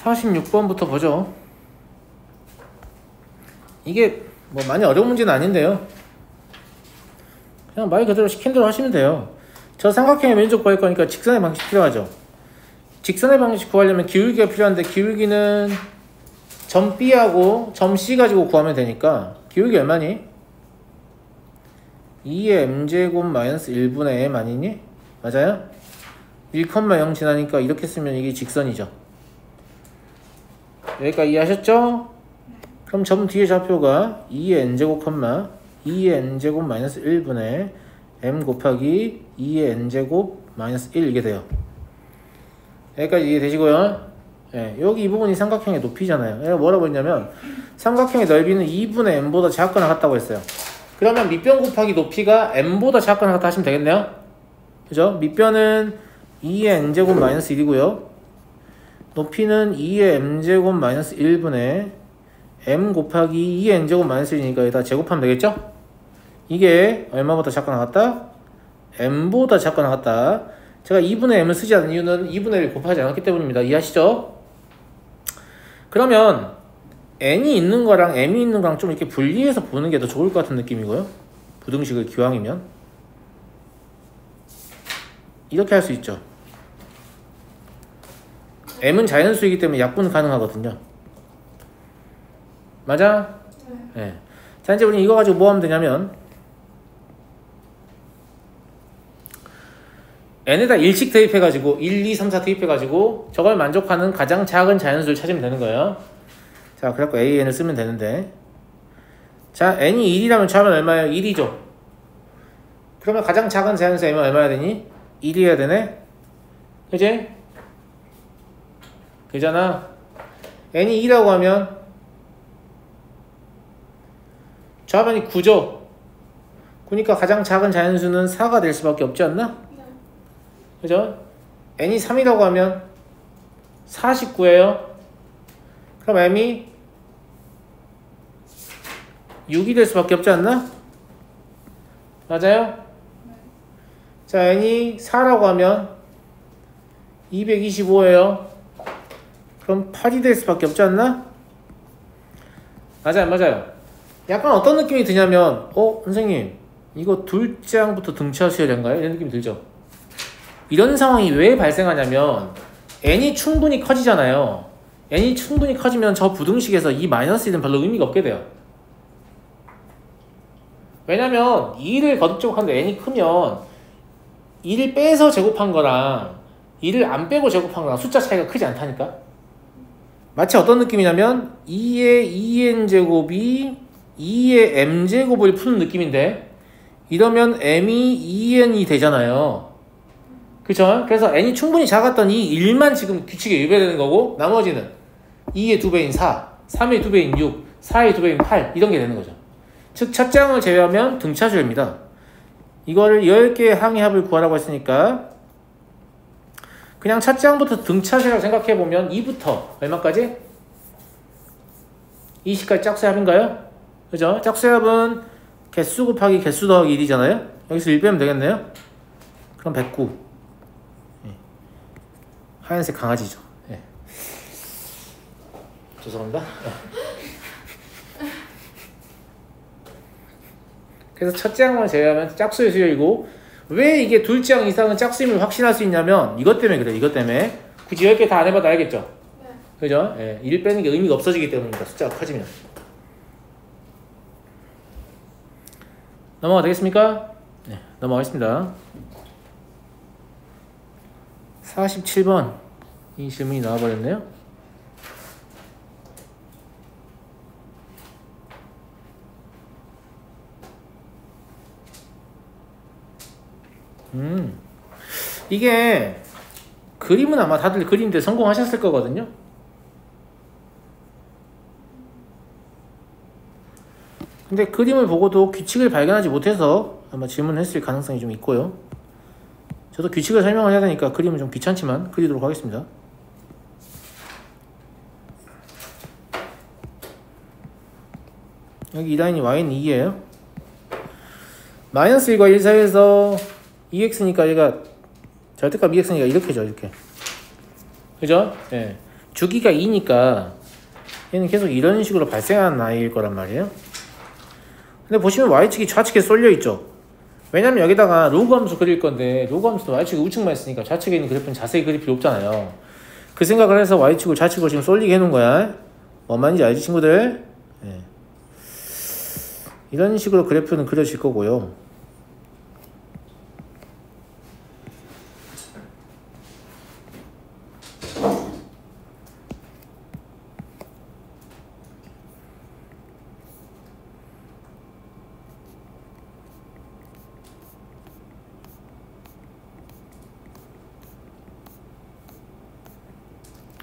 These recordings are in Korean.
46번부터 보죠. 이게 뭐 많이 어려운 문제는 아닌데요. 그냥 말 그대로 시킨 대로 하시면 돼요. 저 삼각형의 면적 구할 거니까 직선의 방식 필요하죠. 직선의 방식 구하려면 기울기가 필요한데 기울기는 점 B하고 점 C 가지고 구하면 되니까 기울기 얼마니? 2의 m제곱 마이너스 1분의 m 아니니? 맞아요? 1,0 지나니까 이렇게 쓰면 이게 직선이죠. 여기까지 이해하셨죠? 그럼 점 뒤에 좌표가 2의 n제곱 2의 n제곱 마이너스 1분의 m 곱하기 2의 n제곱 마이너스 1 이게 돼요. 여기까지 이해되시고요. 예, 여기 이 부분이 삼각형의 높이잖아요. 얘가 뭐라고 했냐면 삼각형의 넓이는 2분의 m보다 작거나 같다고 했어요. 그러면 밑변 곱하기 높이가 m보다 작거나 같다 하시면 되겠네요. 그죠? 밑변은 2의 n제곱 마이너스 1이고요. 높이는 2의 m제곱 마이너스 1분의 m 곱하기 2의 n제곱 마이너스 1이니까 여기다 제곱하면 되겠죠? 이게 얼마보다 작거나 같다? m보다 작거나 같다. 제가 2분의 m을 쓰지 않은 이유는 2분의 1 곱하지 않았기 때문입니다. 이해하시죠? 그러면 n이 있는 거랑 m이 있는 거랑 좀 이렇게 분리해서 보는 게 더 좋을 것 같은 느낌이고요. 부등식을 기왕이면 이렇게 할 수 있죠. m은 자연수이기 때문에 약분 가능하거든요. 맞아? 네. 자, 이제 우리 이거 가지고 뭐 하면 되냐면 n에다 1씩 대입해가지고 1, 2, 3, 4 대입해가지고 저걸 만족하는 가장 작은 자연수를 찾으면 되는 거예요. 자, 그래갖고 AN을 쓰면 되는데, 자, n이 1이라면 처음엔 얼마예요? 1이죠. 그러면 가장 작은 자연수 m은 얼마야 되니? 1이어야 되네? 그지? 그잖아. n이 2라고 하면 좌변이 9죠. 그러니까 가장 작은 자연수는 4가 될 수밖에 없지 않나? 그죠? n이 3이라고 하면 49예요. 그럼 m이 6이 될 수밖에 없지 않나? 맞아요? 자, n이 4라고 하면 225예요. 그럼 8이 될 수밖에 없지 않나? 맞아요, 맞아요. 약간 어떤 느낌이 드냐면, 선생님, 이거 둘째 항부터 등차수열인가요? 이런 느낌이 들죠? 이런 상황이 왜 발생하냐면, n이 충분히 커지잖아요. n이 충분히 커지면 저 부등식에서 이 마이너스 1은 별로 의미가 없게 돼요. 왜냐면 2를 거듭 제곱하는데 n이 크면 2를 빼서 제곱한 거랑 2를 안 빼고 제곱한 거랑 숫자 차이가 크지 않다니까? 마치 어떤 느낌이냐면 2의 2n제곱이 2의 m제곱을 푸는 느낌인데 이러면 m이 2n이 되잖아요. 그쵸? 그래서 n이 충분히 작았던 이 1만 지금 규칙에 유배되는 거고 나머지는 2의 2배인 4, 3의 2배인 6, 4의 2배인 8 이런 게 되는 거죠. 즉 첫 장을 제외하면 등차수열입니다. 이거를 10개의 항의 합을 구하라고 했으니까 그냥 첫 장부터 등차수열이라고 생각해보면 2부터 얼마까지? 20까지 짝수합인가요? 그죠? 짝수합은 개수 곱하기 개수 더하기 1이잖아요? 여기서 1 빼면 되겠네요? 그럼 109. 하얀색 강아지죠. 네. 죄송합니다. 그래서 첫째 항만 제외하면 짝수의 수열이고 왜 이게 둘째 항 이상은 짝수임을 확신할 수 있냐면 이것 때문에 그래요. 이것 때문에 굳이 10개 다 안 해봐도 알겠죠? 네. 그죠? 예, 1 빼는 게 의미가 없어지기 때문입니다. 숫자가 커지면. 넘어가 되겠습니까? 네, 넘어가겠습니다. 47번 이 질문이 나와버렸네요. 이게 그림은 아마 다들 그리는데 성공하셨을 거거든요. 근데 그림을 보고도 규칙을 발견하지 못해서 아마 질문했을 가능성이 좀 있고요. 저도 규칙을 설명을 해야 되니까 그림은 좀 귀찮지만 그리도록 하겠습니다. 여기 이 라인이 y는 2예요. 마이너스 1과 1 사이에서 2x니까 얘가 절대값 2x니까 이렇게죠. 이렇게. 그죠? 예. 주기가 2니까 얘는 계속 이런 식으로 발생하는 아이일 거란 말이에요. 근데 보시면 y축이 좌측에 쏠려 있죠. 왜냐면 여기다가 로그 함수 그릴 건데 로그 함수도 y축이 우측만 있으니까 좌측에 있는 그래프는 자세히 그릴 필요 없잖아요. 그 생각을 해서 y축을 좌측으로 지금 쏠리게 해놓은 거야. 뭔 말인지 알지 친구들? 네. 이런 식으로 그래프는 그려질 거고요.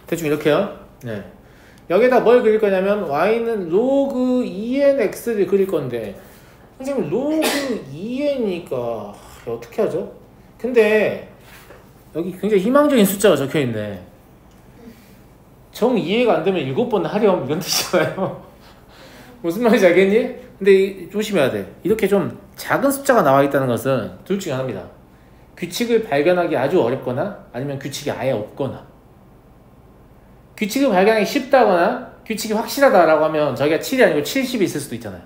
대충 이렇게요. 네. 여기다 뭘 그릴 거냐면 y는 로그 2nx를 그릴 건데 선생님 로그 2n이니까 어떻게 하죠? 근데 여기 굉장히 희망적인 숫자가 적혀있네. 정 이해가 안 되면 7번 하렴 이런 뜻이잖아요. 무슨 말인지 알겠니? 근데 조심해야 돼. 이렇게 좀 작은 숫자가 나와 있다는 것은 둘 중에 하나입니다. 규칙을 발견하기 아주 어렵거나 아니면 규칙이 아예 없거나. 규칙을 발견하기 쉽다거나 규칙이 확실하다라고 하면 저희가 7이 아니고 70이 있을 수도 있잖아요.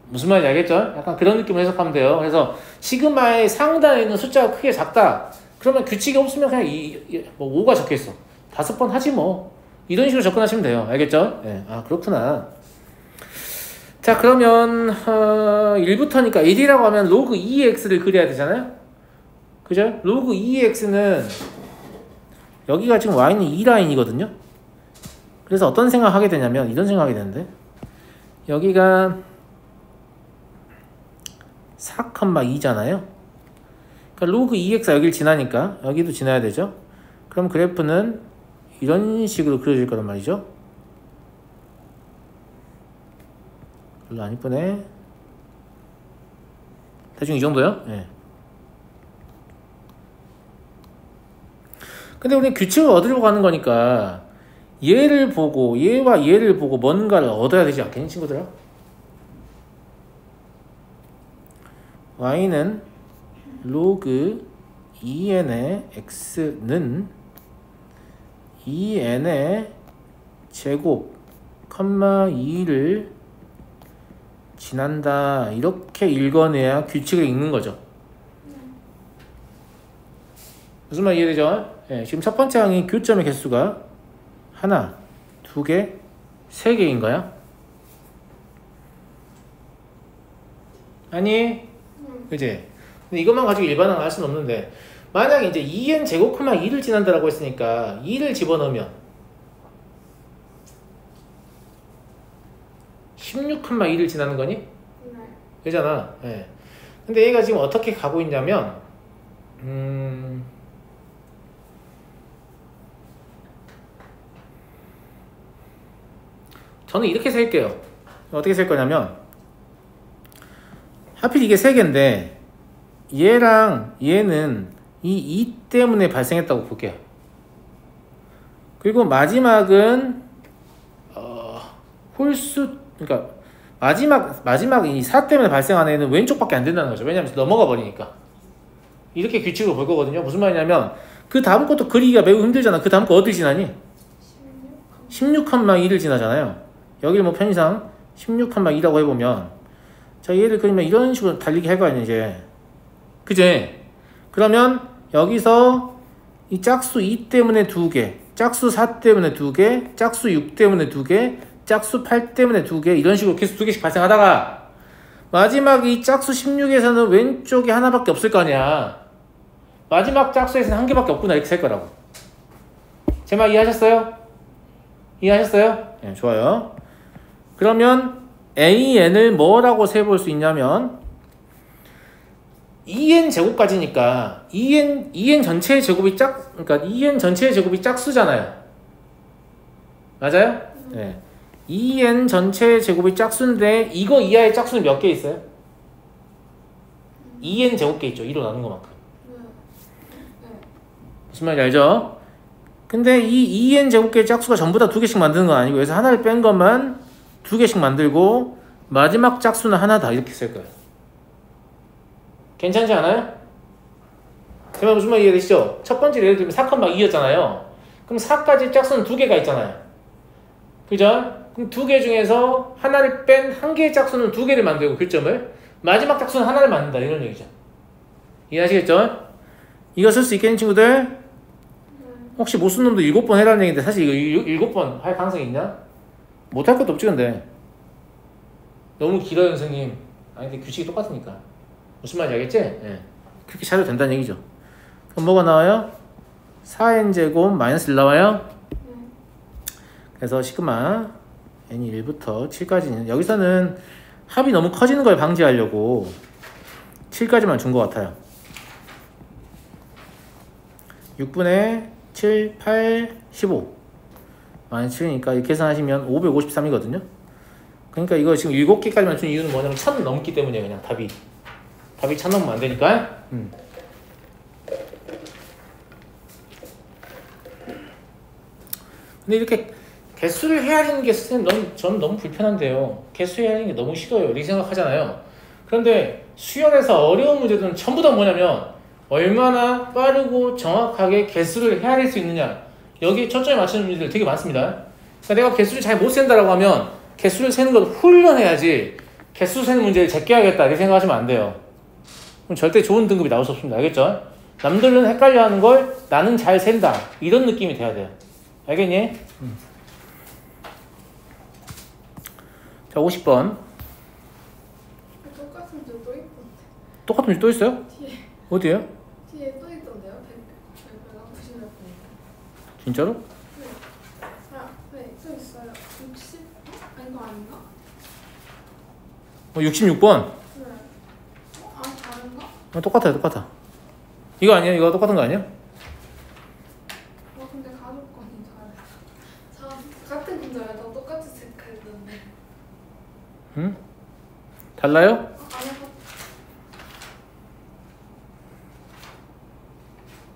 무슨 말인지 알겠죠? 약간 그런 느낌으로 해석하면 돼요. 그래서 시그마의 상단에 있는 숫자가 크게 작다. 그러면 규칙이 없으면 그냥 5가 적혀있어. 5번 하지 뭐. 이런 식으로 접근하시면 돼요. 알겠죠? 네. 아 그렇구나. 자 그러면 1부터니까 1이라고 하면 로그 2x를 그려야 되잖아요. 그죠? 로그 2x는 여기가 지금 y는 2라인이거든요. 그래서 어떤 생각을 하게 되냐면 이런 생각이 되는데 여기가 4,2잖아요. 그러니까 로그 2x가 여기를 지나니까 여기도 지나야 되죠. 그럼 그래프는 이런 식으로 그려질 거란 말이죠. 별로 안 이쁘네. 대충 이 정도요? 네. 근데 우리는 규칙을 얻으려고 하는 거니까 얘를 보고 얘와 얘를 보고 뭔가를 얻어야 되지 않겠니 친구들아? y는 로그 2n의 x는 2n의 제곱, 2를 지난다. 이렇게 읽어내야 규칙을 읽는 거죠. 무슨 말 이해되죠? 네, 지금 첫 번째 항이 교점의 개수가 하나, 두 개, 세 개인 거야? 아니? 그치? 근데 이것만 가지고 일반항을 할 수는 없는데 만약에 이제 2n 제곱, 2를 지난다라고 했으니까 2를 집어넣으면 16,2를 지나는 거니? 네. 그잖아. 네. 근데 얘가 지금 어떻게 가고 있냐면 저는 이렇게 셀게요. 어떻게 셀 거냐면 하필 이게 3개인데 얘랑 얘는 이 2 때문에 발생했다고 볼게요. 그리고 마지막은 홀수, 그러니까 마지막 이 4 때문에 발생한 애는 왼쪽밖에 안 된다는 거죠. 왜냐면 넘어가 버리니까. 이렇게 규칙으로 볼 거거든요. 무슨 말이냐면 그 다음 것도 그리기가 매우 힘들잖아. 그 다음 거 어딜 지나니? 16,2를 지나잖아요. 여기를 뭐 편의상 16,2라고 해보면 자 얘를 그리면 이런 식으로 달리기 할 거 아니야 이제. 그제? 그러면 여기서 이 짝수 2 때문에 2개, 짝수 4 때문에 2개, 짝수 6 때문에 2개, 짝수 8 때문에 2개 이런 식으로 계속 2개씩 발생하다가 마지막 이 짝수 16에서는 왼쪽에 하나밖에 없을 거 아니야. 마지막 짝수에서는 한 개밖에 없구나 이렇게 셀 거라고. 제 말 이해하셨어요? 이해하셨어요? 네, 좋아요. 그러면 AN을 뭐라고 세볼 수 있냐면 2n 제곱까지니까 2n 전체의 제곱이 그러니까 2n 전체의 제곱이 짝수잖아요. 맞아요? 네. 2n 전체의 제곱이 짝수인데 이거 이하의 짝수는 몇 개 있어요? 2n 제곱개 있죠. 2로 나눈 것만큼. 무슨 말인지 알죠? 근데 이 2n 제곱개의 짝수가 전부 다 2개씩 만드는 건 아니고 여기서 하나를 뺀 것만 2개씩 만들고 마지막 짝수는 하나다 이렇게 쓸 거예요. 괜찮지 않아요? 제가 무슨 말 이해되시죠? 첫 번째 예를 들면 4,2였잖아요. 그럼 4까지 짝수는 2개가 있잖아요. 그죠? 그럼 2개 중에서 하나를 뺀 한 개의 짝수는 2개를 만들고 교점을 마지막 짝수는 하나를 만든다 이런 얘기죠. 이해하시겠죠? 이거 쓸 수 있겠니 친구들? 혹시 못 쓴 놈도 7번 해라는 얘기인데 사실 이거 7번 할 가능성이 있냐? 못할 것도 없지 근데 너무 길어요 선생님. 아니 근데 규칙이 똑같으니까 무슨 말인지 알겠지? 예. 그렇게 찾아도 된다는 얘기죠. 그럼 뭐가 나와요? 4n제곱 마이너스 1 나와요? 그래서 시그마 n이 1부터 7까지는 여기서는 합이 너무 커지는 걸 방지하려고 7까지만 준 것 같아요. 6분의 7, 8, 15 마이너스 7이니까 이렇게 계산하시면 553이거든요. 그러니까 이거 지금 7개까지만 준 이유는 뭐냐면 1000 넘기 때문이에요. 그냥 답이 1000 넘으면 안 되니까. 근데 이렇게 개수를 헤아리는 게 선생님 저는 너무 불편한데요. 개수 헤아리는 게 너무 싫어요. 이렇게 생각하잖아요. 그런데 수열에서 어려운 문제들은 전부 다 뭐냐면 얼마나 빠르고 정확하게 개수를 헤아릴 수 있느냐 여기 초점에 맞추는 문제들 되게 많습니다. 그러니까 내가 개수를 잘 못 센다라고 하면 개수를 세는 걸 훈련해야지 개수 세는 문제를 제껴야겠다 이렇게 생각하시면 안 돼요. 그럼 절대 좋은 등급이 나올 수 없습니다. 알겠죠? 남들은 헷갈려하는 걸 나는 잘 센다 이런 느낌이 돼야 돼요. 알겠니? 자 50번 똑같은 문제 또 있던데. 똑같은 문제 또 있어요? 뒤에 어디에요? 뒤에 또 있던데요? 별표가 보시면 보니까. 진짜로? 네. 네, 또 있어요. 60? 아니 이거 아닌가? 66번 네. 아 다른가? 똑같아. 이거 아니야? 이거 똑같은 거 아니야? 근데 가족권이 다르다. 같은 문제를 다 똑같이 체크했는데. 응? 달라요? 아니야.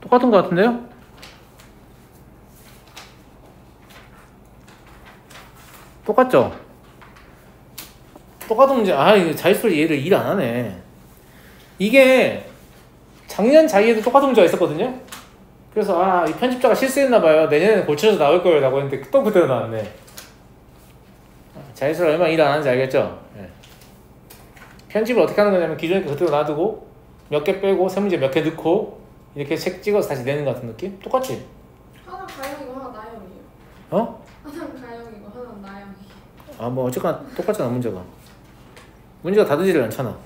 똑같은 거 같은데요? 똑같죠? 똑같은 문제. 이거 자유수를 얘를 일 안 하네. 이게 작년 자기에도 똑같은 문제가 있었거든요. 그래서 이 편집자가 실수했나봐요. 내년에는 고쳐서 나올 거예요 라고 했는데 또 그대로 나왔네. 자유수를 얼마나 일 안 하는지 알겠죠? 네. 편집을 어떻게 하는 거냐면 기존에 그대로 놔두고 몇 개 빼고 세 문제 몇 개 넣고 이렇게 책 찍어서 다시 내는 것 같은 느낌? 똑같지? 하나 가영이고 하나 나영이에요. 어? 하나는 가영이고 하나는 나영이에요. 뭐 어쨌거나 똑같잖아 문제가 다르지를 않잖아.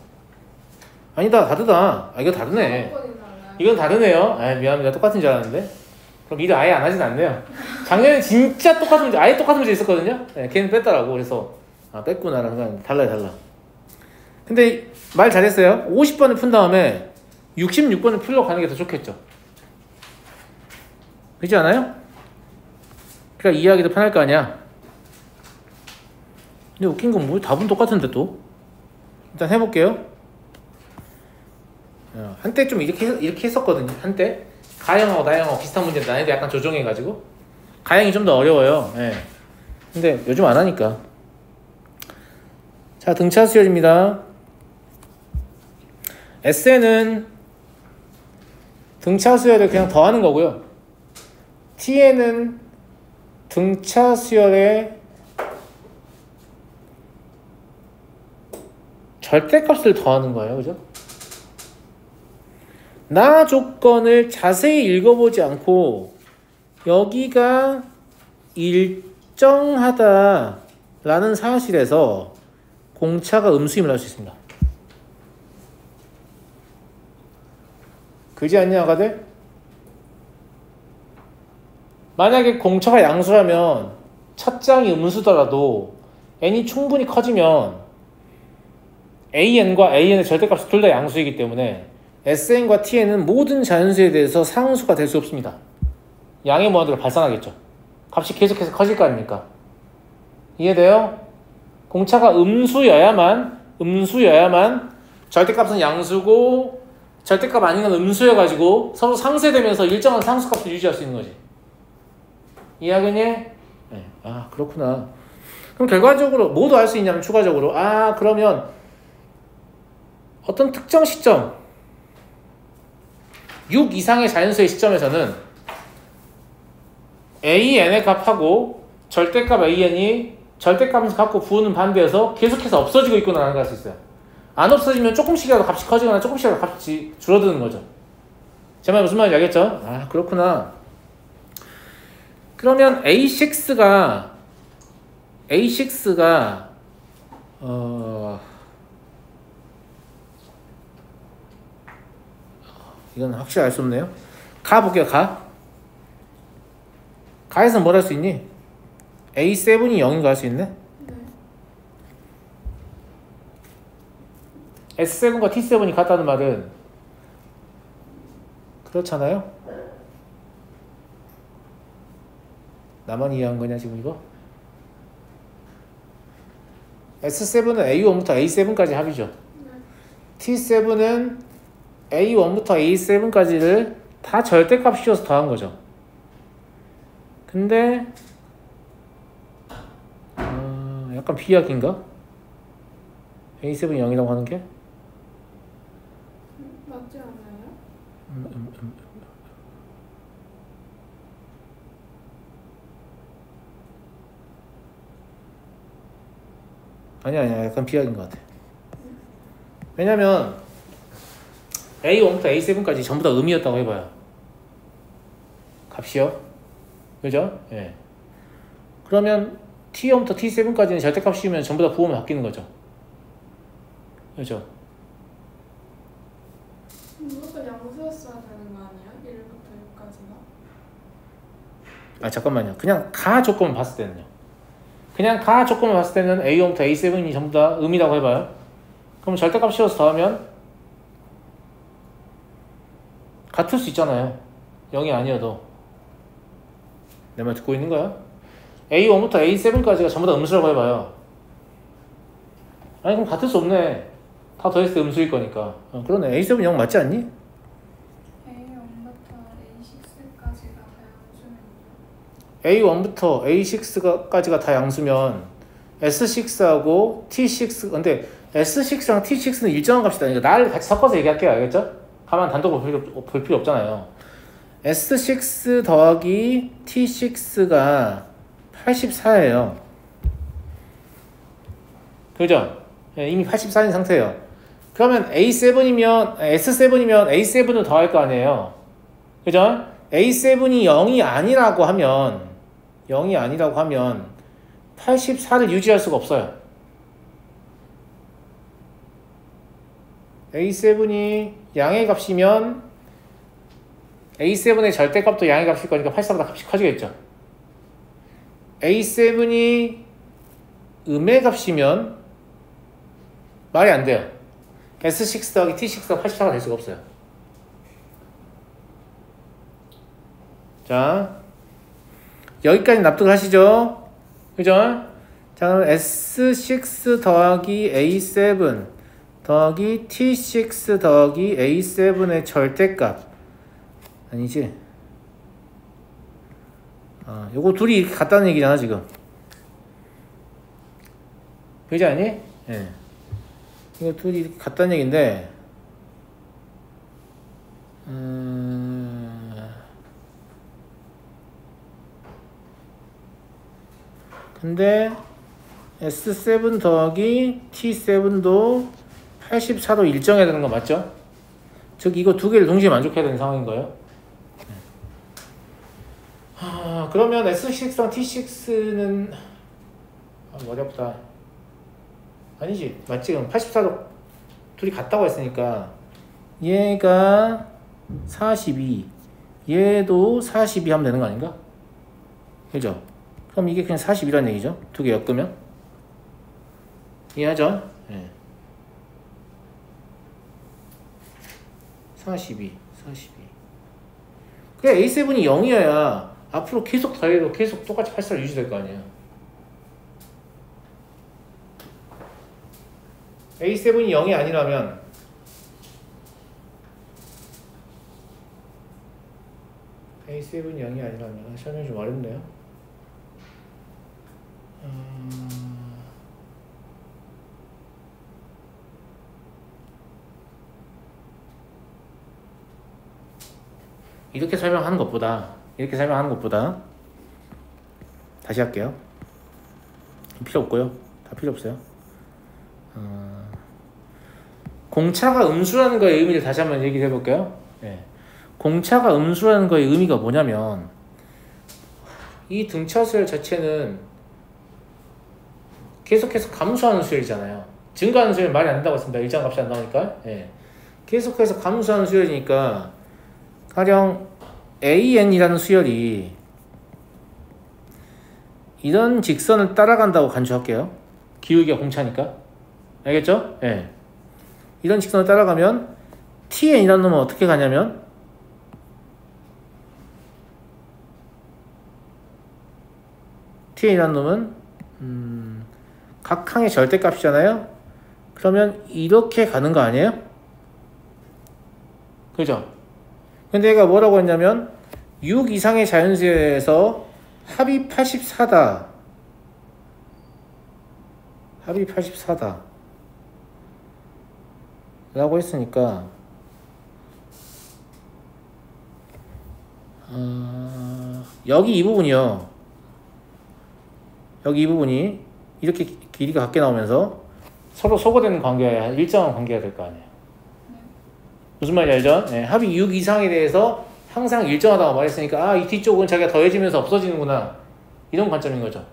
아니다 다르다. 이거 다르네. 가족권이 달라요. 이건 다르네요. 미안합니다. 똑같은 줄 알았는데. 그럼 일을 아예 안 하진 않네요. 작년에 진짜 똑같은 문제, 아예 똑같은 문제 있었거든요. 걔는 뺐더라고. 그래서 뺐구나라는 건 달라요. 근데 말 잘했어요. 50번을 푼 다음에 66번을 풀러 가는 게 더 좋겠죠. 그렇지 않아요? 그러니까 이해하기도 편할 거 아니야. 근데 웃긴 건 뭐 답은 똑같은데 또. 일단 해볼게요. 한때 좀 이렇게 했었거든요. 한때 가영하고 나영하고 비슷한 문제인데 난이도 약간 조정해가지고 가영이 좀 더 어려워요. 근데 요즘 안 하니까. 자 등차 수열입니다. S에는 등차 수열을 그냥 더하는 거고요. T에는 등차 수열의 절대값을 더하는 거예요. 그죠? 나 조건을 자세히 읽어보지 않고 여기가 일정하다라는 사실에서 공차가 음수임을 할 수 있습니다. 그지 않냐 아가들? 만약에 공차가 양수라면 첫 장이 음수더라도 n이 충분히 커지면 an과 an의 절대값이 둘 다 양수이기 때문에 Sn과 Tn은 모든 자연수에 대해서 상수가 될 수 없습니다. 양의 무한대로 발산하겠죠. 값이 계속해서 커질 거 아닙니까? 이해돼요? 공차가 음수여야만 절대값은 양수고 절대값 아닌 건 음수여가지고 서로 상쇄되면서 일정한 상수값을 유지할 수 있는 거지. 이해하겠니? 네. 그렇구나. 그럼 결과적으로 뭐도 할 수 있냐면 추가적으로 그러면 어떤 특정 시점 6 이상의 자연수의 시점에서는 AN의 값하고 절대값 AN이 절대값에서 갖고 부호는 반대여서 계속해서 없어지고 있구나 라는 걸 알 수 있어요. 안 없어지면 조금씩이라도 값이 커지거나 조금씩이라도 값이 줄어드는 거죠. 제 말 무슨 말인지 알겠죠? 아, 그렇구나. 그러면 A6가 이건 확실히 알 수 없네요. 가 볼게요. 가에서 뭘 할 수 있니? A7이 0인 거 할 수 있네? 네. S7과 T7이 같다는 말은 그렇잖아요? 나만 이해한 거냐 지금 이거? S7은 A1부터 A7까지 합이죠. 네. T7은 A1부터 A7까지를 다 절대값 씌워서 더한 거죠. 근데 약간 비약인가? A7이 0이라고 하는 게? 맞지 않아요? 아니야 약간 비약인 것 같아. 왜냐면 A1부터 A7까지 전부 다 음이었다고 해봐요. 값이요. 그죠? 예. 그러면 T1부터 T7까지는 절대값 씌우면 전부 다 부호만 바뀌는 거죠. 그죠? 무조건 양수였어야 되는 거 아니야? 1부터 6까지가? 아 잠깐만요. 그냥 가 조건을 봤을 때는요. 그냥 가 조건을 봤을 때는 A1부터 A7이 전부 다 음이라고 해봐요. 그럼 절대값 씌워서 더하면 같을 수 있잖아요. 0이 아니어도. 내 말 듣고 있는 거야? A1부터 A7까지가 전부 다 음수라고 해봐요. 아니 그럼 같을 수 없네. 다 더했을 때 음수일 거니까. 그러네. A7 0 맞지 않니? A1부터 A6까지가 다 양수면요? A1부터 A6까지가 다 양수면 S6하고 T6 근데 S6랑 T6는 일정한 값이다. 그러니까 나를 같이 섞어서 얘기할게요. 알겠죠? 가만 단독으로 볼 필요 없잖아요. S6 더하기 T6가 84예요. 그죠? 이미 84인 상태예요. 그러면 S7이면 A7을 더할 거 아니에요. 그죠? A7이 0이 아니라고 하면 84를 유지할 수가 없어요. A7이 양의 값이면 A7의 절대값도 양의 값일 거니까 84보다 값이 커지겠죠. A7이 음의 값이면 말이 안 돼요. S6 더하기 T6가 84가 될 수가 없어요. 자, 여기까지 납득하시죠? 그죠? 자, 그럼 S6 더하기 A7 더하기 T6 더하기 A7의 절대값 아니지? 요거 둘이 같다는 얘기잖아 지금. 그지 않니? 예. 네. 이거 둘이 같다는 얘기인데 근데 S7 더하기 T7도 84도 일정해야 되는 거 맞죠? 즉 이거 두 개를 동시에 만족해야 되는 상황인 거예요. 그러면 S6랑 T6는 머리 아프다. 아니지 맞지? 그럼 84도 둘이 같다고 했으니까 얘가 42 얘도 42 하면 되는 거 아닌가? 그죠? 그럼 이게 그냥 42란 얘기죠? 두 개 엮으면 이해하죠? 네. 42 그래 A7이 0이어야 앞으로 계속 더해도 계속 똑같이 84를 유지될 거 아니에요. A7이 0이 아니라면 A7이 0이 아니라면 설명이 좀 어렵네요. 이렇게 설명하는 것보다 다시 할게요. 필요 없고요. 다 필요 없어요. 공차가 음수라는 거의 의미를 다시 한번 얘기를 해볼게요. 네. 공차가 음수라는 거의 의미가 뭐냐면 이 등차 수열 자체는 계속해서 감소하는 수열이잖아요. 증가하는 수열은 말이 안 된다고 했습니다. 일정값이 안 나오니까. 네. 계속해서 감소하는 수열이니까 가령 AN이라는 수열이 이런 직선을 따라간다고 간주할게요. 기울기가 공차니까. 알겠죠? 예. 네. 이런 직선을 따라가면 TN이라는 놈은 어떻게 가냐면 TN이라는 놈은 각 항의 절대값이잖아요. 그러면 이렇게 가는 거 아니에요? 그죠? 근데 얘가 뭐라고 했냐면 6 이상의 자연수에서 합이 84다. 합이 84다. 라고 했으니까 여기 이 부분이요. 여기 이 부분이 이렇게 길이가 같게 나오면서 서로 소거되는 관계야. 일정한 관계가 될 거 아니에요. 무슨 말인지 알죠? 네, 합이 6 이상에 대해서 항상 일정하다고 말했으니까 이 뒤쪽은 자기가 더해지면서 없어지는구나. 이런 관점인 거죠.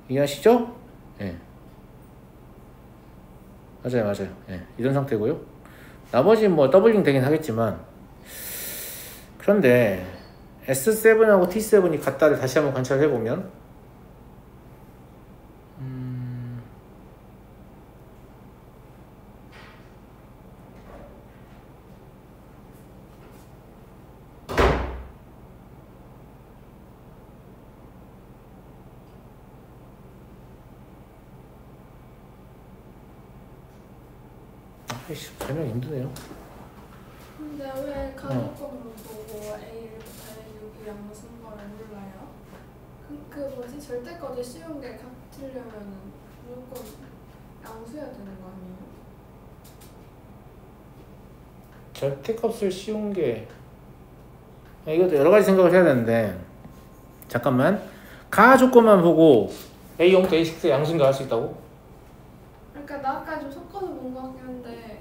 이해하시죠? 네. 맞아요. 네, 이런 상태고요. 나머지는 뭐 더블링 되긴 하겠지만 그런데 S7하고 T7이 같다를 다시 한번 관찰해보면 설명 힘드네요. 근데 왜 가족법으로 보고 A를 여기 양수인 거를 몰라요? 그 뭐지 절대값이 쉬운 게 같으려면은 무조건 양수해야 되는 거 아니에요? 절대값을 씌운 게 이것도 여러 가지 생각을 해야 되는데 잠깐만 가 조건만 보고 A0부터 A6 양수인가 할 수 있다고? 그러니까 나 아까 좀 섞어서 본 거 같긴 한데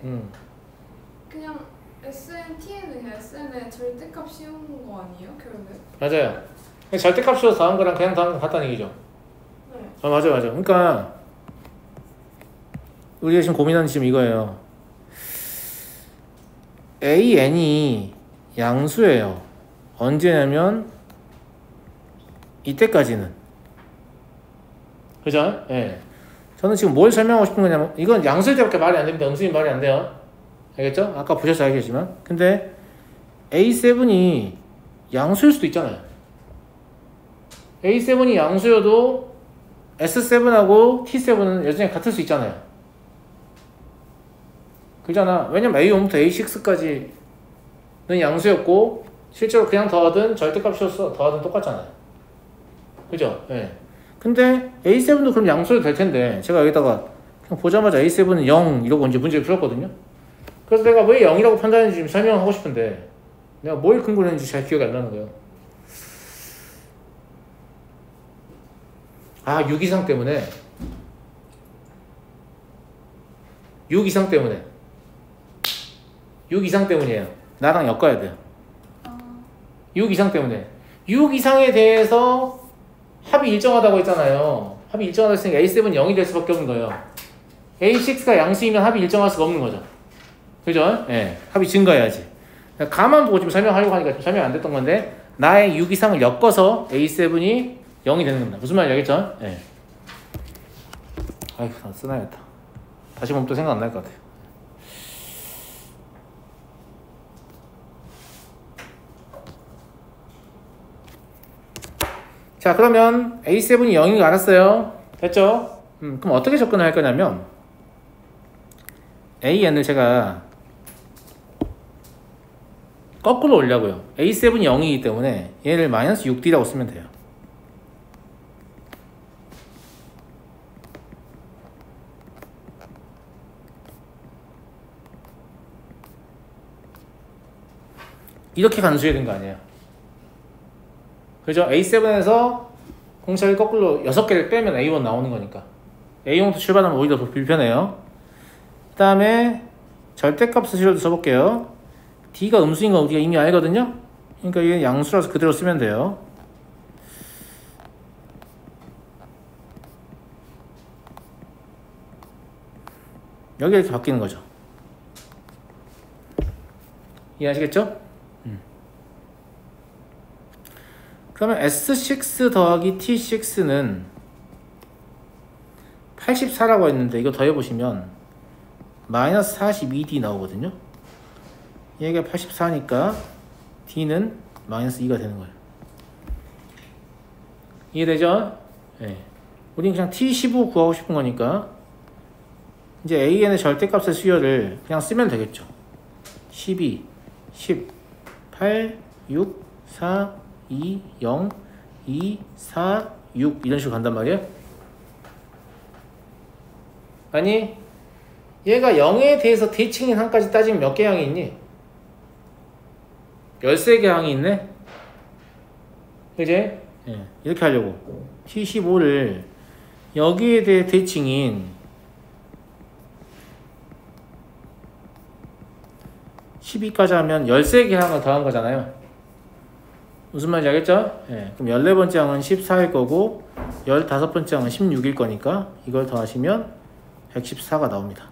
그냥 SN, T는 그냥 SN의 절대값 씌우는 거 아니에요? 결국에? 맞아요. 절대값 씌워서 더한 거랑 그냥 더한 거 같다는 얘기죠. 네. 맞아. 그러니까 우리가 지금 고민하는 지금 이거예요. AN이 양수예요. 언제냐면 이때까지는. 그죠? 예. 네. 저는 지금 뭘 설명하고 싶은 거냐면 이건 양수일 때밖에 말이 안 됩니다. 음수인 말이 안 돼요. 알겠죠? 아까 보셔서 알겠지만 근데 A7이 양수일 수도 있잖아요. A7이 양수여도 S7하고 T7은 여전히 같을 수 있잖아요. 그잖아. 왜냐면 A1부터 A6까지는 양수였고 실제로 그냥 더하든 절대값이었어. 더하든 똑같잖아요. 그죠? 예. 네. 근데 A7도 그럼 양수여도 될 텐데 제가 여기다가 그냥 보자마자 A7은 0 이러고 이제 문제를 풀었거든요. 그래서 내가 왜 0이라고 판단했는지 지금 설명하고 싶은데 내가 뭘 근거로 했는지 잘 기억이 안 나는 거예요. 6 이상 때문에 6 이상 때문이에요. 나랑 엮어야 돼요. 6 이상 때문에 6 이상에 대해서 합이 일정하다고 했잖아요. 합이 일정하다고 했으니까 A7은 0이 될 수밖에 없는 거예요. A6가 양수이면 합이 일정할 수가 없는 거죠. 그죠? 예. 합이 증가해야지. 가만 보고 지금 설명하려고 하니까 좀 설명 안 됐던 건데 나의 6 이상을 엮어서 A7이 0이 되는 겁니다. 무슨 말인지 알겠죠? 예. 아이고, 나 쓰나야겠다. 다시 보면 또 생각 안 날 것 같아요. 자, 그러면 A7이 0인 거 알았어요? 됐죠? 그럼 어떻게 접근을 할 거냐면 AN을 제가 거꾸로 올려고요. A7이 0이기 때문에 얘를 마이너스 6D라고 쓰면 돼요. 이렇게 간수해야 되는 거 아니에요. 그죠? A7에서 공차를 거꾸로 6개를 빼면 A1 나오는 거니까 A형부터 출발하면 오히려 더 불편해요. 그 다음에 절대값 수식어도 써볼게요. D가 음수인 거 우리가 이미 알거든요. 그러니까 이게 양수라서 그대로 쓰면 돼요. 여기 이렇게 바뀌는 거죠. 이해하시겠죠? 그러면 S6 더하기 T6는 84라고 했는데 이거 더해보시면 마이너스 42D 나오거든요. 얘가 84니까 D는 마이너스 2가 되는 거예요. 이해되죠? 네. 우린 그냥 T15 구하고 싶은 거니까 이제 AN의 절대값의 수열을 그냥 쓰면 되겠죠. 12, 10, 8, 6, 4, 2, 0, 2, 4, 6 이런 식으로 간단 말이에요. 아니 얘가 0에 대해서 대칭인 항까지 따지면 몇 개 항이 있니? 13개 항이 있네? 그지? 예, 이렇게 하려고 T15를 여기에 대해 대칭인 12까지 하면 13개 항을 더한 거잖아요. 무슨 말인지 알겠죠? 예, 그럼 14번째 항은 14일 거고 15번째 항은 16일 거니까 이걸 더하시면 114가 나옵니다.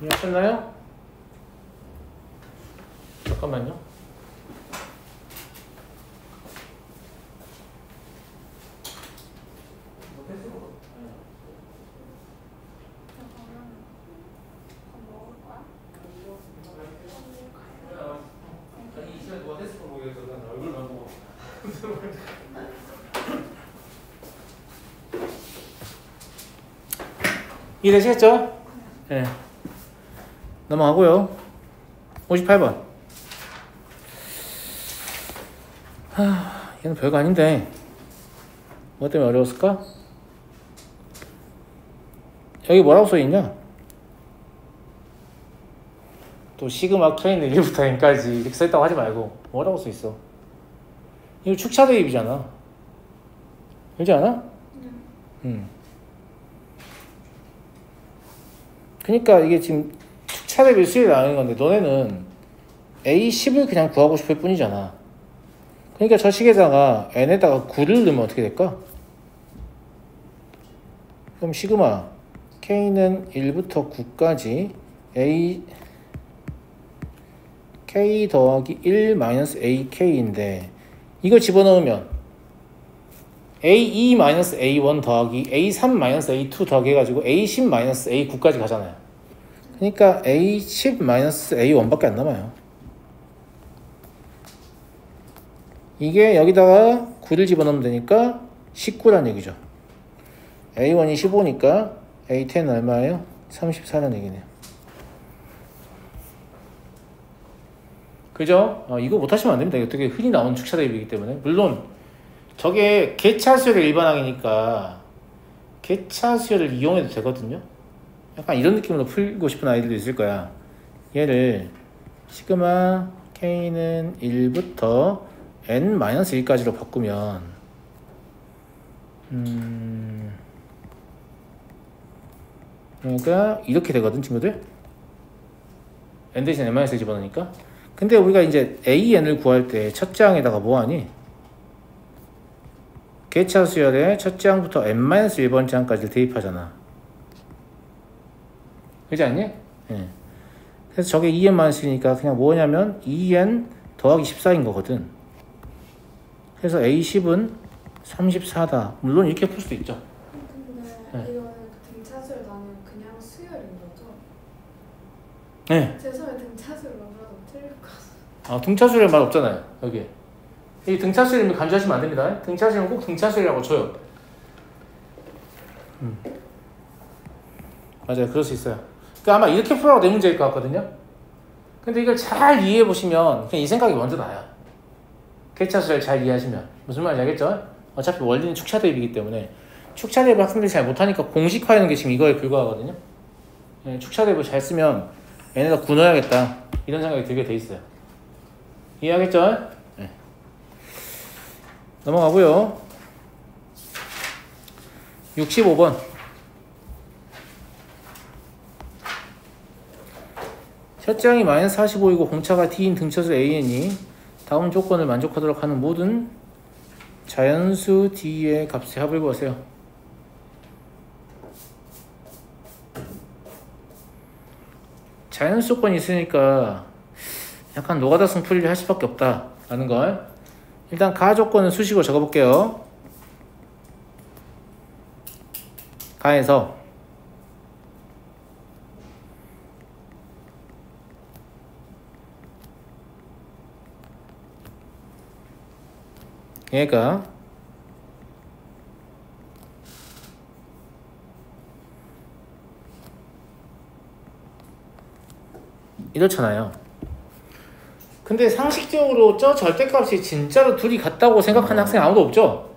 이해하셨나요? 잠깐만요. 이해되시겠죠? 네. 넘어가고요. 58번. 얘는 별거 아닌데 뭐 때문에 어려웠을까? 여기 뭐라고 써있냐? 또 시그마 K는 1부터 N까지 이렇게 써있다고 하지 말고 뭐라고 써있어? 이거 축차 대입이잖아. 그렇지 않아? 그러니까 이게 지금 축차 대입 수익이 나는 건데 너네는 A10을 그냥 구하고 싶을 뿐이잖아. 그러니까 저 식에다가 N에다가 9를 넣으면 어떻게 될까? 그럼 시그마 K는 1부터 9까지 K 더하기 1 마이너스 AK인데 이걸 집어넣으면 A2 마이너스 A1 더하기 A3 마이너스 A2 더하기 해가지고 A10 마이너스 A9까지 가잖아요. 그러니까 A10 마이너스 A1밖에 안 남아요. 이게 여기다가 9를 집어넣으면 되니까 19란 얘기죠. A1이 15니까 A10은 얼마예요? 34란 얘기네요. 그죠? 이거 못하시면 안됩니다. 이거 되게 흔히 나오는 축차 대입이기 때문에. 물론 저게 개차 수열의 일반항이니까 개차 수열을 이용해도 되거든요. 약간 이런 느낌으로 풀고 싶은 아이들도 있을 거야. 얘를 시그마 K는 1부터 N-1까지로 바꾸면 그러니까 이렇게 되거든 친구들. N 대신 N-1을 집어넣으니까. 근데 우리가 이제 AN을 구할 때 첫째 항에다가 뭐하니? 개차 수열의 첫째 항부터 N-1번째 항까지 대입하잖아. 그렇지 않니? 예. 그래서 저게 2N-1이니까 그냥 뭐냐면 2N 더하기 14인 거거든. 그래서 A10은 34다. 물론 이렇게 풀 수도 있죠. 근데 이거는 등차수열 나는 그냥 수열인 거죠? 네. 죄송해요. 등차수열 너무나도 틀릴 것 같아요. 등차수열 말 없잖아요. 여기. 이 등차수열이면 간주하시면 안 됩니다. 등차수열은 꼭 등차수열이라고 쳐요. 맞아요. 그럴 수 있어요. 그러니까 아마 이렇게 풀어가 내 문제일 것 같거든요. 근데 이걸 잘 이해해 보시면 그냥 이 생각이 먼저 나요. 개차수열 잘 이해하시면 무슨 말인지 알겠죠? 어차피 원리는 축차 대입이기 때문에 축차 대입을 학생들이 잘 못하니까 공식화하는 게 지금 이거에 불과하거든요. 네, 축차 대입을 잘 쓰면 얘네가 군어야겠다 이런 생각이 들게 돼 있어요. 이해하겠죠? 네. 넘어가고요. 65번. 샷장이 마이너스 45이고 공차가 t인 등차수 an이 다음 조건을 만족하도록 하는 모든 자연수 d의 값의 합을 구하세요. 자연수 조건이 있으니까 약간 노가다성 풀이를 할 수밖에 없다 라는 걸 일단 가 조건은 수식으로 적어볼게요. 가에서 얘가 이렇잖아요. 근데 상식적으로 저 절대값이 진짜로 둘이 같다고 생각하는 학생 아무도 없죠?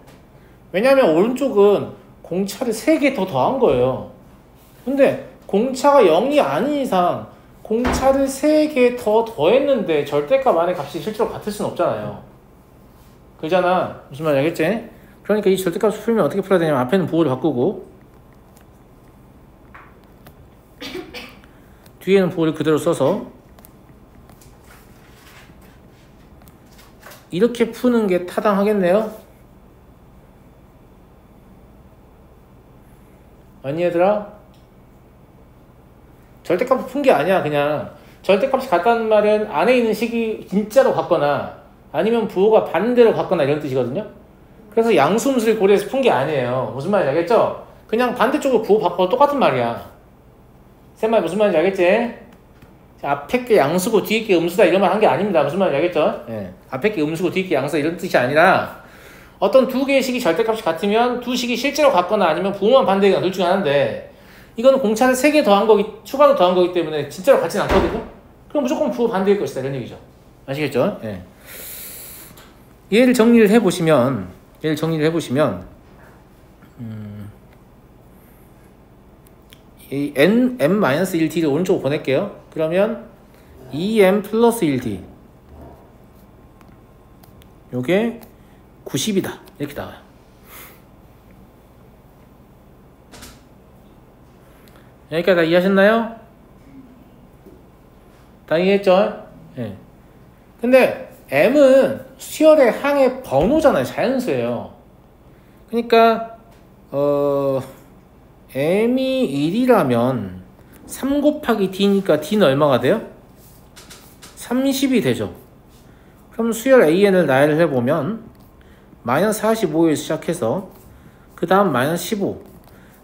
왜냐면 오른쪽은 공차를 3개 더 더한 거예요. 근데 공차가 0이 아닌 이상 공차를 3개 더 더했는데 절대값 안에 값이 실제로 같을 수는 없잖아요. 그잖아. 무슨 말인지 알겠지? 그러니까 이 절대값을 풀면 어떻게 풀어야 되냐면 앞에는 부호를 바꾸고 뒤에는 부호를 그대로 써서 이렇게 푸는 게 타당하겠네요? 아니 얘들아? 절대값을 푼 게 아니야. 그냥 절대값이 같다는 말은 안에 있는 식이 진짜로 같거나 아니면 부호가 반대로 같거나 이런 뜻이거든요. 그래서 양수음수를 고려해서 푼 게 아니에요. 무슨 말인지 알겠죠? 그냥 반대쪽으로 부호 바꿔도 똑같은 말이야. 쌤말 무슨 말인지 알겠지? 앞에 게 양수고 뒤에 게 음수다 이런 말 한 게 아닙니다. 무슨 말인지 알겠죠? 예. 앞에 게 음수고 뒤에 게 양수다 이런 뜻이 아니라 어떤 두 개의 식이 절대값이 같으면 두 식이 실제로 같거나 아니면 부호만 반대거나 둘 중에 하나인데 이거는 공차를 3개 더한 거기 추가로 더한 거기 때문에 진짜로 같진 않거든요. 그럼 무조건 부호 반대일 것이다 이런 얘기죠. 아시겠죠? 예. 얘를 정리를 해보시면 이 m-1t를 오른쪽으로 보낼게요. 그러면 2m 플러스 1t 요게 90이다 이렇게 나와요. 여기까지 다 이해하셨나요? 다 이해했죠? 네. 근데 m은 수열의 항의 번호잖아요. 자연수예요. 그러니까 m이 1이라면 3 곱하기 d니까 d는 얼마가 돼요? 30이 되죠. 그럼 수열 an을 나열을 해보면 마이너스 45에서 시작해서 그 다음 마이너스 15,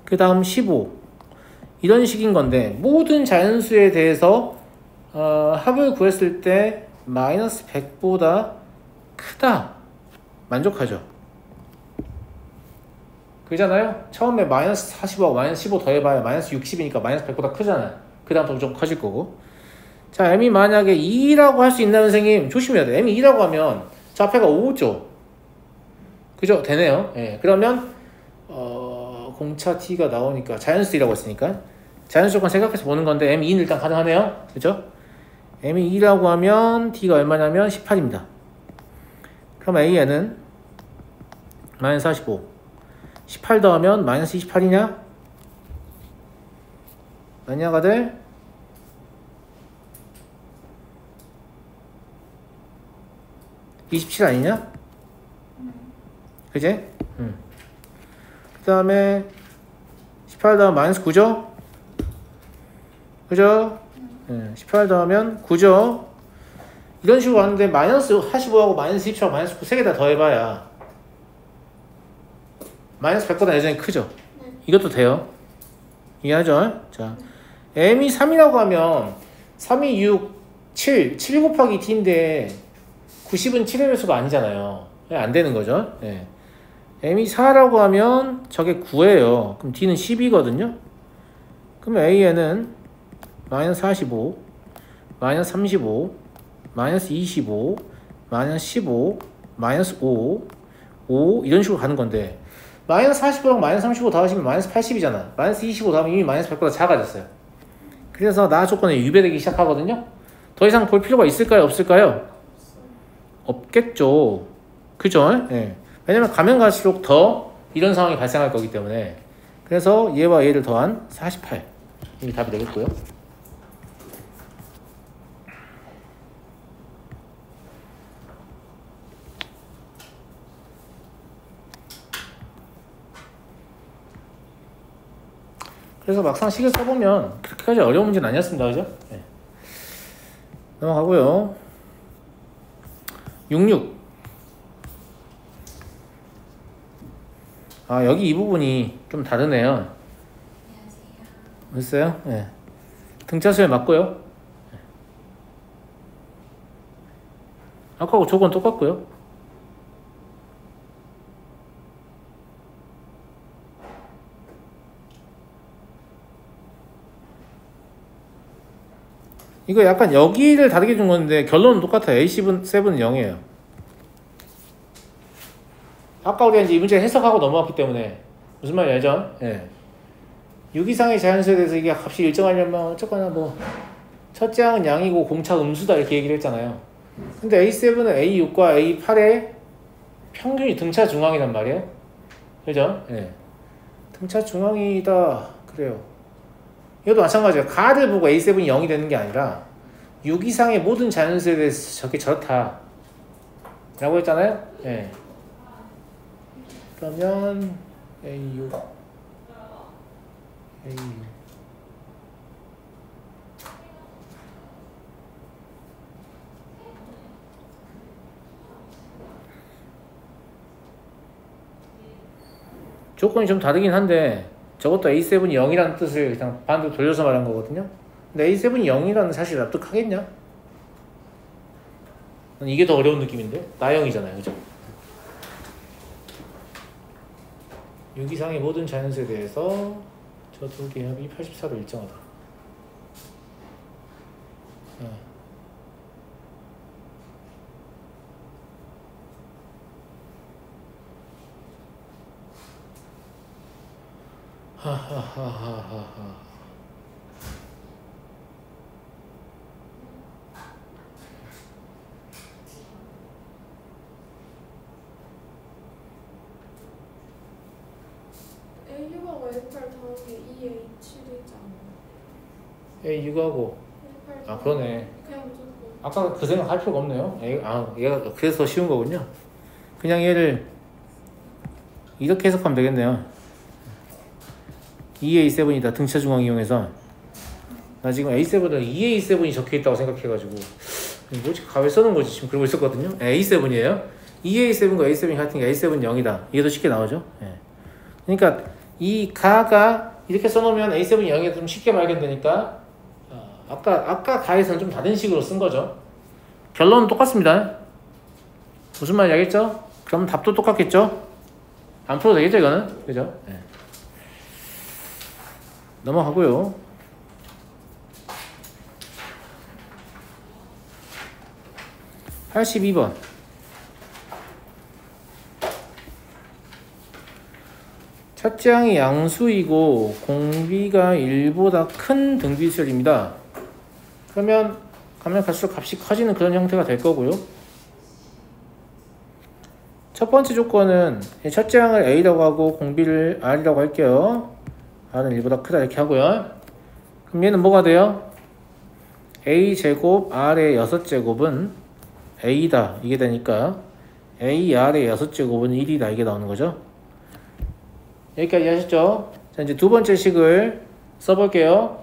그 다음 15 이런 식인 건데 모든 자연수에 대해서 합을 구했을 때 마이너스 100보다 크다 만족하죠. 그잖아요. 처음에 마이너스 45하고 마이너스 15 더해봐야 마이너스 60이니까 마이너스 100보다 크잖아요. 그 다음부터 좀 커질 거고. 자, m이 만약에 2라고 할 수 있나요 선생님? 조심해야 돼. m이 2라고 하면 저 앞에가 5죠. 그죠? 되네요. 예. 그러면 공차 t가 나오니까 자연수이라고 했으니까 자연수 조건 생각해서 보는 건데 m2는 일단 가능하네요. 그죠? m이 2라고 하면 t가 얼마냐면 18입니다. 그럼 a는 마이너스 45 18 더하면 마이너스 28이냐? 맞냐가들? (27) 아니냐? 그지? 그 다음에 18 더하면 마이너스 9죠? 그죠? 18 더하면 9죠? 이런 식으로 하는데 마이너스 45하고 마이너스 27하고 마이너스 9 세 개 다 더해봐야 마이너스 100보다 여전히 크죠? 이것도 돼요. 이해하죠? 자, m이 3이라고 하면 3이 6, 7, 7 곱하기 t인데 90은 7의 배수가 아니잖아요. 안 되는 거죠. 네. m이 4라고 하면 저게 9예요. 그럼 d는 10이거든요. 그럼 a에는 마이너스 45, 마이너스 35, 마이너스 25, 마이너스 15, 마이너스 5, 5 이런 식으로 가는 건데 마이너스 45랑 마이너스 35 더하시면 마이너스 80이잖아. 마이너스 25 더하면 이미 마이너스 100보다 작아졌어요. 그래서 나 조건에 유배되기 시작하거든요. 더 이상 볼 필요가 있을까요? 없을까요? 없겠죠. 그죠? 예. 왜냐면 가면 갈수록 더 이런 상황이 발생할 거기 때문에. 그래서 얘와 얘를 더한 48. 이게 답이 되겠고요. 그래서 막상 식을 써보면 그렇게까지 어려운 문제는 아니었습니다. 그죠? 네. 넘어가고요. 66. 아, 여기 이 부분이 좀 다르네요. 안녕하세요. 됐어요? 네. 등차수에 맞고요. 아까하고 조건 똑같고요. 이거 약간 여기를 다르게 준 건데 결론은 똑같아요. A7은 0이에요. 아까 우리가 이제 이 문제 해석하고 넘어왔기 때문에 무슨 말인지 알죠? 예. 6 이상의 자연수에 대해서 이게 값이 일정하려면 어쨌거나 뭐 첫째 항은 양이고 공차 음수다 이렇게 얘기를 했잖아요. 근데 A7은 A6과 A8의 평균이 등차 중앙이란 말이에요. 그죠? 예. 등차 중앙이다. 그래요. 이것도 마찬가지예요. 가를 보고 A7이 0이 되는 게 아니라 6 이상의 모든 자연수에 대해서 저게 저렇다 라고 했잖아요. 예. 그러면 A6 조건이 좀 다르긴 한데 저것도 A7이 0이라는 뜻을 그냥 반대로 돌려서 말한 거거든요. 근데 A7이 0이라는 사실 납득하겠냐? 이게 더 어려운 느낌인데? 나형이잖아요. 그죠? 6 이상의 모든 자연수에 대해서 저 두 개의 합이 84로 일정하다. 하하하하하. A6하고 A8 더하기 2A7이잖아요. A6하고 아 그러네. 그냥 무조건. 아까 그 생각 할 필요가 없네요. 얘가 그래서 더 쉬운 거군요. 그냥 얘를 이렇게 해석하면 되겠네요. 2A7이다. 등차 중앙 이용해서 나 지금 A7은 2A7이 적혀있다고 생각해가지고 뭐지? 왜 써놓은 거지? 지금 그러고 있었거든요. A7이에요. 2A7과 A7이 같은 게 A7 0이다. 이게 더 쉽게 나오죠. 예. 그러니까 이 가가 이렇게 써놓으면 A7 0이 좀 쉽게 발견되니까 아까 가에서는 좀 다른 식으로 쓴 거죠. 결론은 똑같습니다. 무슨 말인지 알겠죠? 그럼 답도 똑같겠죠? 안 풀어도 되겠죠 이거는? 그죠? 네. 넘어가고요. (82번) 첫째 항이 양수이고 공비가 1보다 큰 등비수열입니다. 그러면 가면 갈수록 값이 커지는 그런 형태가 될 거고요. 첫 번째 조건은 첫째 항을 A라고 하고 공비를 R이라고 할게요. R은 1보다 크다 이렇게 하고요. 그럼 얘는 뭐가 돼요? A제곱 R의 6제곱은 A다 이게 되니까 AR의 6제곱은 1이다 이게 나오는 거죠. 여기까지 하셨죠? 자 이제 두 번째 식을 써볼게요.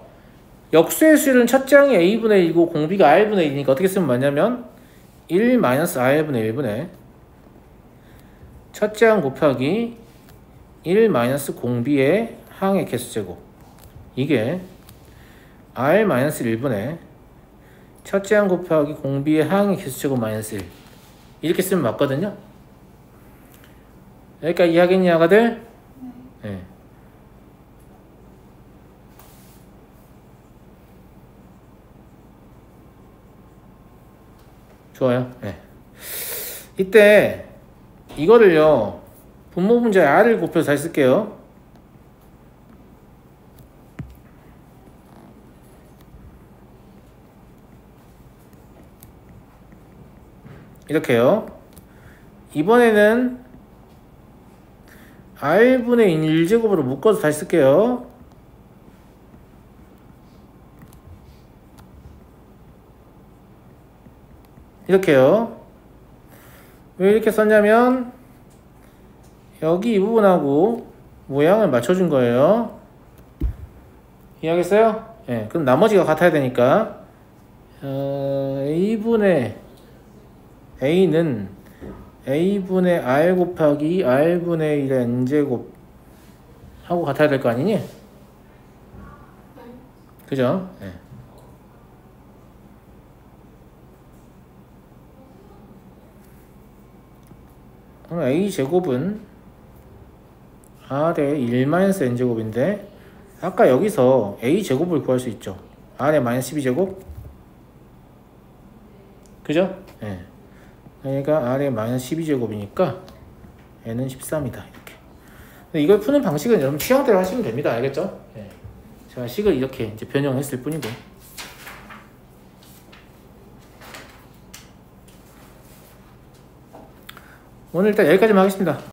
역수의 수율은 첫째 항이 A분의 1이고 공비가 R분의 1이니까 어떻게 쓰면 맞냐면 1-R분의 1분의 첫째 항 곱하기 1-공비의 항의 개수제곱 이게 R-1분의 첫째 항 곱하기 공비의 항의 개수제곱 마이너스 1 이렇게 쓰면 맞거든요. 여기까지 이해하겠니 아가들? 네. 좋아요. 네. 이때 이거를요 분모 분자에 r을 곱해서 다시 쓸게요. 이렇게요. 이번에는 r분의 1제곱으로 묶어서 다시 쓸게요. 이렇게요. 왜 이렇게 썼냐면 여기 이 부분하고 모양을 맞춰준 거예요. 이해하겠어요? 예, 그럼 나머지가 같아야 되니까 A는 A분의 R 곱하기 R분의 1의 N제곱 하고 같아야 될 거 아니니? 그죠? 예. 그럼 A제곱은 R의 1-N제곱인데 아까 여기서 A제곱을 구할 수 있죠. R의 -12제곱? 그죠? 예. 그러니까 R의 -12제곱이니까 N은 13이다. 이렇게. 근데 이걸 푸는 방식은 여러분 취향대로 하시면 됩니다. 알겠죠? 예. 제가 식을 이렇게 이제 변형했을 뿐이고. 오늘 일단 여기까지만 하겠습니다.